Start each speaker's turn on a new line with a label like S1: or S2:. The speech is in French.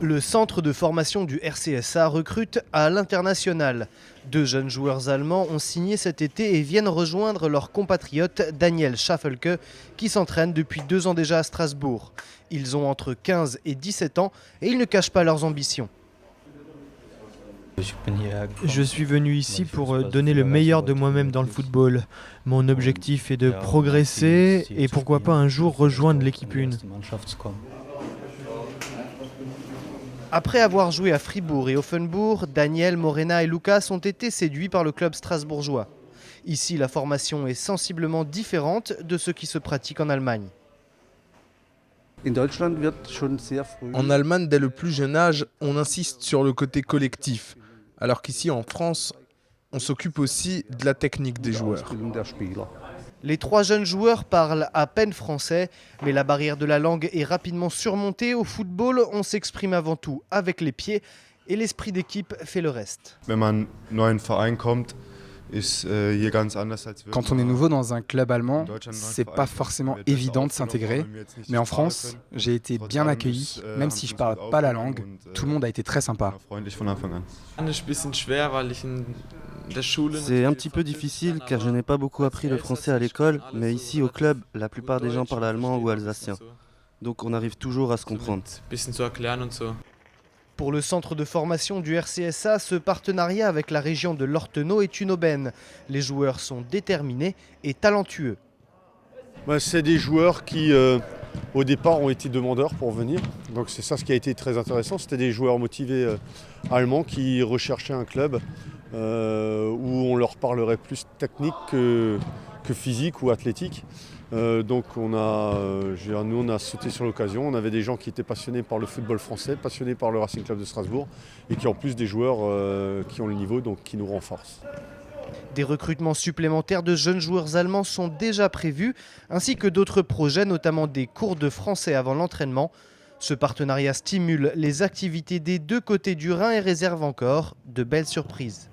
S1: Le centre de formation du RCSA recrute à l'international. 2 jeunes joueurs allemands ont signé cet été et viennent rejoindre leur compatriote Daniel Schaffelke qui s'entraîne depuis 2 ans déjà à Strasbourg. Ils ont entre 15 et 17 ans et ils ne cachent pas leurs ambitions.
S2: Je suis venu ici pour donner le meilleur de moi-même dans le football. Mon objectif est de progresser et pourquoi pas un jour rejoindre l'équipe 1.
S1: Après avoir joué à Fribourg et Offenbourg, Daniel, Morena et Lucas ont été séduits par le club strasbourgeois. Ici, la formation est sensiblement différente de ce qui se pratique en Allemagne.
S3: En Allemagne, dès le plus jeune âge, on insiste sur le côté collectif, alors qu'ici en France, on s'occupe aussi de la technique des joueurs.
S1: Les 3 jeunes joueurs parlent à peine français, mais la barrière de la langue est rapidement surmontée. Au football, on s'exprime avant tout avec les pieds et l'esprit d'équipe fait le reste.
S4: Quand on est nouveau dans un club allemand, c'est pas forcément évident de s'intégrer. Mais en France, j'ai été bien accueilli, même si je parle pas la langue. Tout le monde a été très sympa.
S5: C'est un petit peu difficile car je n'ai pas beaucoup appris le français à l'école, mais ici au club, la plupart des gens parlent allemand ou alsacien. Donc on arrive toujours à se comprendre.
S1: Pour le centre de formation du RCSA, ce partenariat avec la région de l'Ortenau est une aubaine. Les joueurs sont déterminés et talentueux.
S6: C'est des joueurs qui, au départ, ont été demandeurs pour venir. Donc c'est ça ce qui a été très intéressant. C'était des joueurs motivés allemands qui recherchaient un club où on leur parlerait plus technique que physique ou athlétique. Donc nous on a sauté sur l'occasion. On avait des gens qui étaient passionnés par le football français, passionnés par le Racing Club de Strasbourg et qui en plus des joueurs qui ont le niveau, donc qui nous renforcent.
S1: Des recrutements supplémentaires de jeunes joueurs allemands sont déjà prévus, ainsi que d'autres projets, notamment des cours de français avant l'entraînement. Ce partenariat stimule les activités des 2 côtés du Rhin et réserve encore de belles surprises.